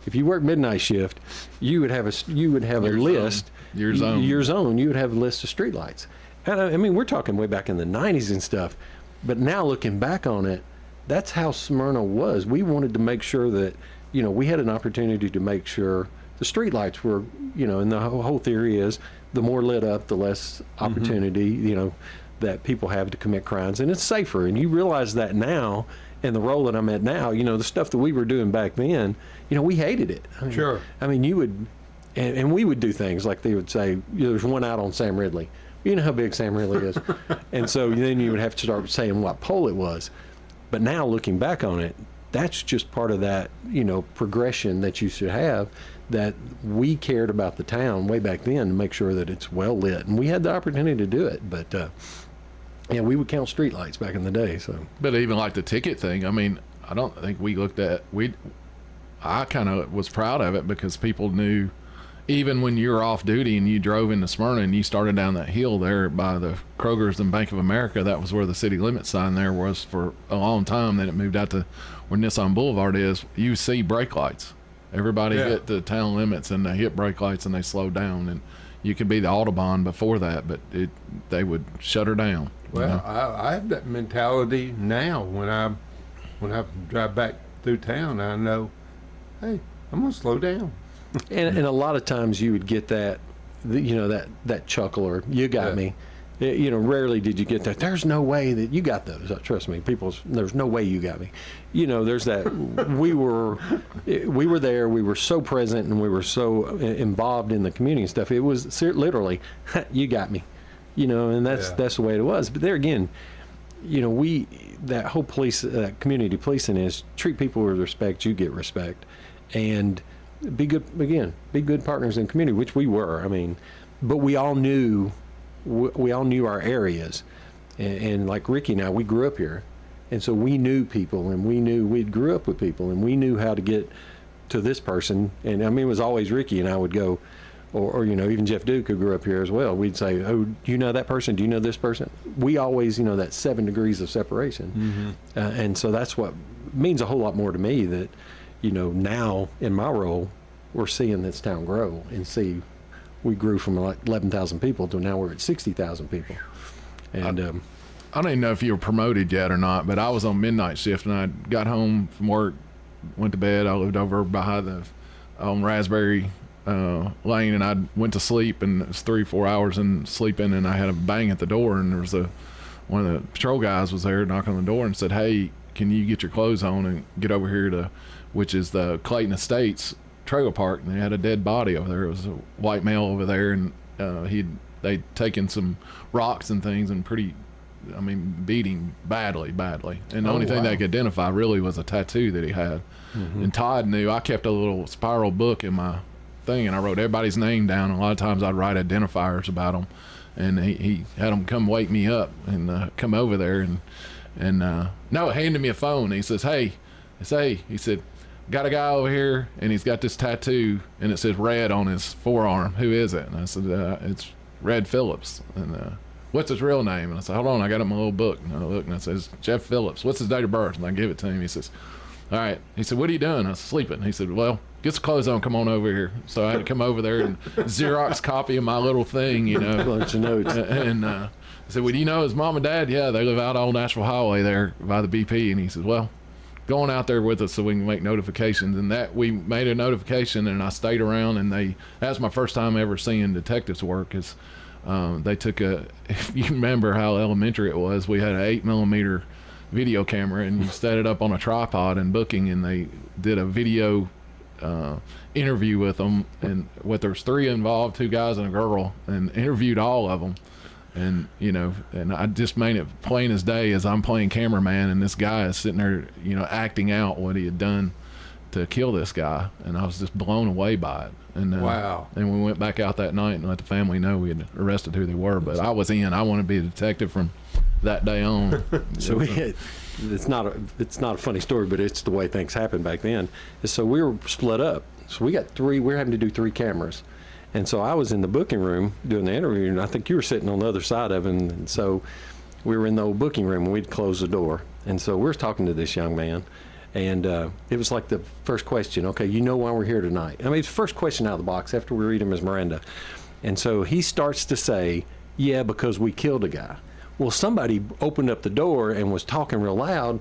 If you work midnight shift, you would have a list. Your zone. You would have a list of streetlights. And I mean, we're talking way back in the 90s and stuff. But now looking back on it, that's how Smyrna was. We wanted to make sure that, we had an opportunity to make sure the streetlights were, and the whole theory is the more lit up, the less opportunity, that people have to commit crimes. And it's safer. And you realize that now. And the role that I'm at now, the stuff that we were doing back then, we hated it. I mean, you would, and we would do things like they would say, there's one out on Sam Ridley. You know how big Sam Ridley is. And so then you would have to start saying what pole it was. But now looking back on it, that's just part of that, progression that you should have, that we cared about the town way back then to make sure that it's well lit. And we had the opportunity to do it, but yeah, we would count streetlights back in the day. So, but even like the ticket thing, I mean, I don't think we looked at. I kind of was proud of it because people knew, even when you were off duty and you drove into Smyrna and you started down that hill there by the Kroger's and Bank of America, that was where the city limit sign there was for a long time. Then it moved out to where Nissan Boulevard is. You see brake lights. Everybody hit the town limits and they hit brake lights and they slowed down. And you could be the Autobahn before that, but they would shut her down. Well, I have that mentality now when I drive back through town. I know, hey, I'm gonna slow down. And a lot of times you would get that, that chuckle or "you got me." Rarely did you get that. There's no way that you got those. Trust me, there's no way you got me. There's that. we were there. We were so present and we were so involved in the community and stuff. It was literally, you got me. And that's the way it was. But there again, that whole community policing is treat people with respect, you get respect, and be good partners in the community, which we were. I mean, but we all knew our areas, and like Ricky and I, we grew up here, and so we knew people, and we grew up with people, and we knew how to get to this person. And I mean, it was always Ricky and I would go. Or even Jeff Duke, who grew up here as well, we'd say, oh, do you know that person? Do you know this person? We always, that 7 degrees of separation. And so that's what means a whole lot more to me that, now in my role, we're seeing this town grow and see we grew from like 11,000 people to now we're at 60,000 people. And I don't even know if you were promoted yet or not, but I was on midnight shift, and I got home from work, went to bed. I lived over behind on Raspberry Lane, and I went to sleep, and it was 3-4 hours in sleeping, and I had a bang at the door, and there was one of the patrol guys was there knocking on the door and said, "Hey, can you get your clothes on and get over here to," which is the Clayton Estates trailer park, and they had a dead body over there. It was a white male over there, and they'd taken some rocks and things and beating badly. And the only thing they could identify really was a tattoo that he had. Mm-hmm. And Todd knew. I kept a little spiral book in my thing, and I wrote everybody's name down. A lot of times I'd write identifiers about them, and he had them come wake me up and come over there and handed me a phone. He says, "Hey," he said, "Got a guy over here, and he's got this tattoo, and it says Red on his forearm. Who is it?" And I said, "It's Red Phillips." And "What's his real name?" And I said, "Hold on, I got it in my little book." And I look, and it says Jeff Phillips. "What's his date of birth?" And I give it to him. He says, "All right." He said, "What are you doing?" I said, "Sleeping." He said, "Well, get some clothes on, come on over here." So I had to come over there and Xerox copy of my little thing, bunch of notes. And I said, "Well, do you know his mom and dad?" "Yeah, they live out on Nashville Highway there by the BP." And he said, "Well, go on out there with us so we can make notifications." And that we made a notification, and I stayed around, and that was my first time ever seeing detectives work. They took if you remember how elementary it was, we had an 8mm video camera, and you set it up on a tripod in booking, and they did a video interview with them, and there's 3 involved, 2 guys and a girl, and interviewed all of them. And and I just made it plain as day as I'm playing cameraman, and this guy is sitting there acting out what he had done to kill this guy, and I was just blown away by it. And wow. And we went back out that night and let the family know we had arrested who they were. But I was in. I wanted to be a detective from that day on. So it's not a funny story, but it's the way things happened back then. So we were split up. So we got 3. We're having to do 3 cameras. And so I was in the booking room doing the interview, and I think you were sitting on the other side of it. And so we were in the old booking room, and we'd close the door. And so we're talking to this young man, and it was like the first question, "Okay, you know why we're here tonight?" I mean, it's the first question out of the box after we read him as Miranda. And so he starts to say, "Yeah, because we killed a guy." Well, somebody opened up the door and was talking real loud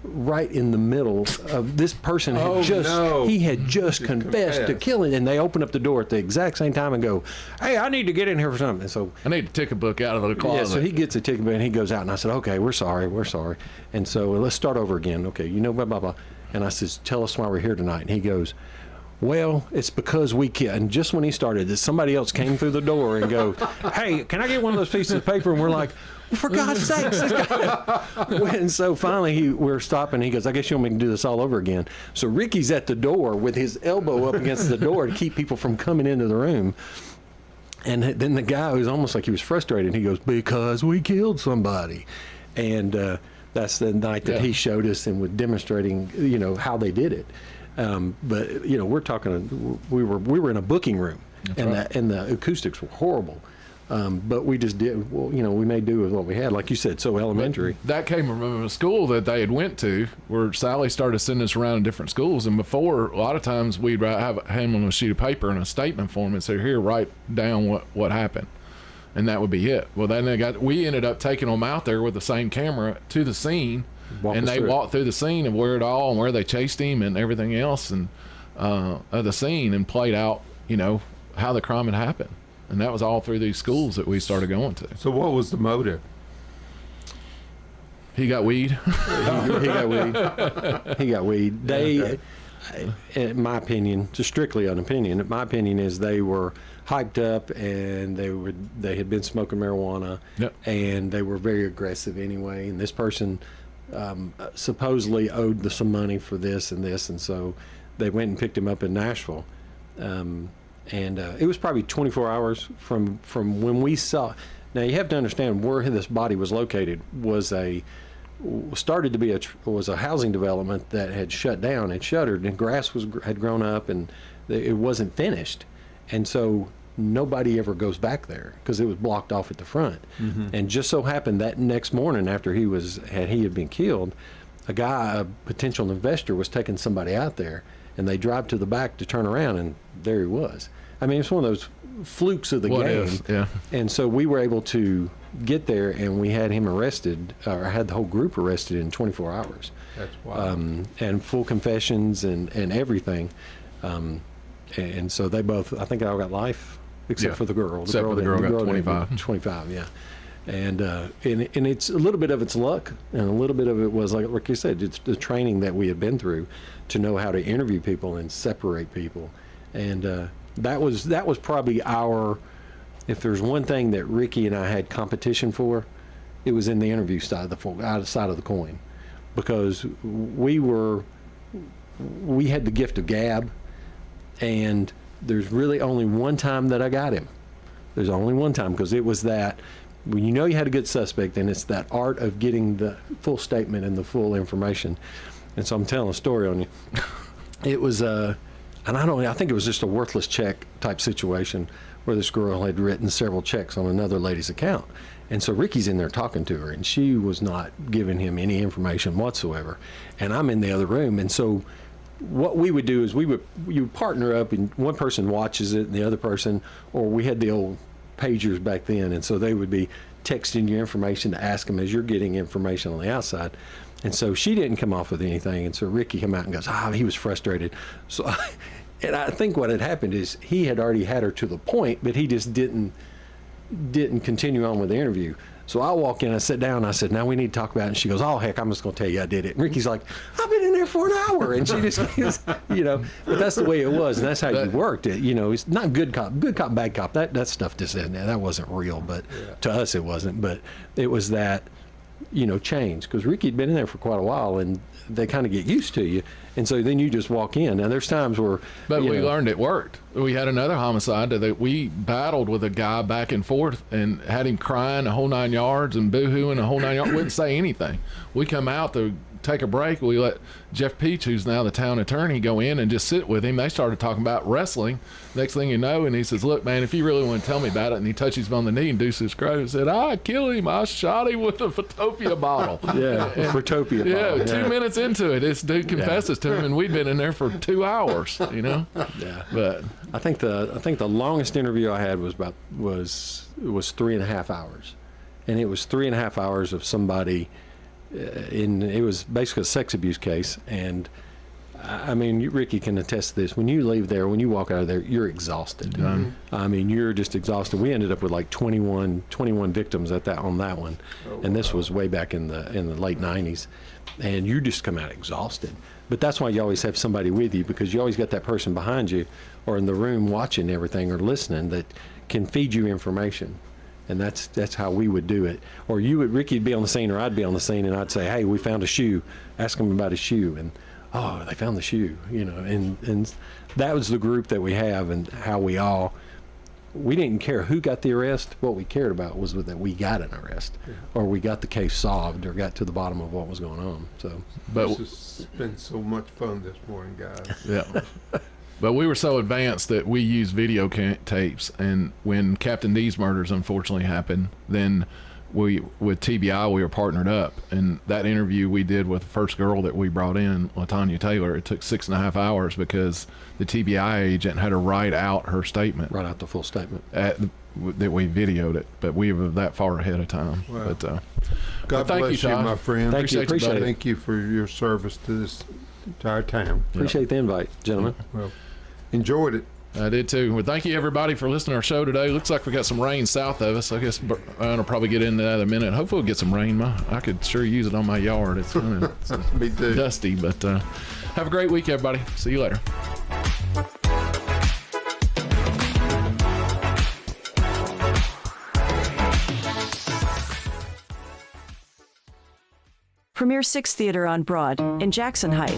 right in the middle of this person he had just confessed to killing, and they open up the door at the exact same time and go, "Hey, I need to get in here for something." And so I need a ticket book out of the closet. Yeah, so he gets a ticket book and he goes out, and I said, "Okay, we're sorry. And so let's start over again. Okay, blah, blah, blah." And I says, "Tell us why we're here tonight." And he goes, "Well, it's because we killed." And just when he started, somebody else came through the door and go, "Hey, can I get one of those pieces of paper?" And we're like, "For God's sakes." And so finally we're stopping. He goes, "I guess you want me to do this all over again." So Ricky's at the door with his elbow up against the door to keep people from coming into the room. And then the guy was almost like he was frustrated. He goes, "Because we killed somebody." And that's the night that he showed us and was demonstrating, how they did it. But we're talking. We were in a booking room, and the acoustics were horrible. But we just did. Well, we made do with what we had, like you said. So elementary. That came from a school that they had went to, where Sally started sending us around in different schools. And before, a lot of times we'd hand them a sheet of paper and a statement form and say, "Here, write down what happened," and that would be it. Well, then we ended up taking them out there with the same camera to the scene. And they walked through the scene of where they chased him and everything else, and of the scene, and played out, how the crime had happened. And that was all through these schools that we started going to. So what was the motive? He got weed. He got weed. They, in my opinion, just strictly an opinion, my opinion is they were hyped up, and they had been smoking marijuana, and they were very aggressive anyway. And this person supposedly owed some money for this, and so they went and picked him up in Nashville. And it was probably 24 hours from when we saw. Now you have to understand where this body was located was a housing development that had shut down and shuttered, and grass had grown up, and it wasn't finished, and so nobody ever goes back there because it was blocked off at the front. Mm-hmm. And just so happened that next morning after he had been killed, a potential investor was taking somebody out there, and they drive to the back to turn around, and there he was. I mean, it's one of those flukes of the What game. if, yeah. And so we were able to get there, and we had him arrested, or had the whole group arrested in 24 hours. That's wild. And full confessions and everything. And so they both, I think they all got life, except for the girl. Except for the girl got 25. 25, yeah. And it's a little bit of it's luck, and a little bit of it was, like you said, it's the training that we had been through to know how to interview people and separate people. And that was probably if there's one thing that Ricky and I had competition for, it was in the interview side of the coin, because we had the gift of gab, and there's really only one time that I got him. There's only one time, because it was that when you know you had a good suspect, and it's that art of getting the full statement and the full information. And so I'm telling a story on you. It was and I think it was just a worthless check type situation where this girl had written several checks on another lady's account. And so Ricky's in there talking to her, and she was not giving him any information whatsoever. And I'm in the other room. And so what we would do is you would partner up, and one person watches it and the other person, or we had the old pagers back then, and so they would be texting you information to ask them as you're getting information on the outside. And so she didn't come off with anything, and so Ricky came out and goes, he was frustrated. So, and I think what had happened is he had already had her to the point, but he just didn't continue on with the interview. So I walk in, I sit down, I said, now we need to talk about it. And she goes, oh, heck, I'm just going to tell you I did it. And Ricky's like, I've been in there for an hour. And she just, but that's the way it was. And that's how you worked it. It's not good cop, bad cop. That stuff just isn't there. That wasn't real. But to us, it wasn't. But it was that, change. Because Ricky had been in there for quite a while, and they kind of get used to you. And so then you just walk in. Now, there's times where... But we learned it worked. We had another homicide that we battled with a guy back and forth and had him crying a whole 9 yards and boo-hooing a whole 9 yards. Wouldn't say anything. We come out to take a break. We let Jeff Peach, who's now the town attorney, go in and just sit with him. They started talking about wrestling. Next thing you know, and he says, look, man, if you really want to tell me about it, and he touches him on the knee and deuces crow and said, I killed him. I shot him with a Photopia bottle. Photopia bottle. Yeah, 2 minutes into it, this dude confesses to him, and we'd been in there for 2 hours, Yeah. But I think the longest interview I had was 3.5 hours. And it was 3.5 hours of somebody it was basically a sex abuse case. And I mean, Ricky can attest to this. When you leave there, when you walk out of there, you're exhausted. Mm-hmm. I mean, you're just exhausted. We ended up with like 21 victims on that one. And this was way back in the late 90s. And you just come out exhausted. But that's why you always have somebody with you, because you always got that person behind you or in the room watching everything or listening that can feed you information. And that's how we would do it. Or Ricky'd be on the scene, or I'd be on the scene, and I'd say, hey, we found a shoe. Ask them about his shoe. And, oh, they found the shoe, And that was the group that we have, and how we didn't care who got the arrest. What we cared about was that we got an arrest, or we got the case solved, or got to the bottom of what was going on. So, this has been so much fun this morning, guys. Yeah. But we were so advanced that we used video tapes, and when Captain D's murders unfortunately happened, then with TBI we were partnered up, and that interview we did with the first girl that we brought in, LaTanya Taylor, it took 6.5 hours because the TBI agent had to write out her statement. Write out the full statement. That we videoed it, but we were that far ahead of time. Wow. But God thank bless you, you, my friend. Thank you. Appreciate it. Thank you for your service to this entire town. Appreciate the invite, gentlemen. Well, enjoyed it. I did too. Well, thank you everybody for listening to our show today. Looks like we got some rain south of us. I guess I'll probably get into that in a minute. Hopefully we'll get some rain. I could sure use it on my yard. It's kind of Me too. dusty, but have a great week, everybody. See you later. Premier 6 Theater on Broad in Jackson Heights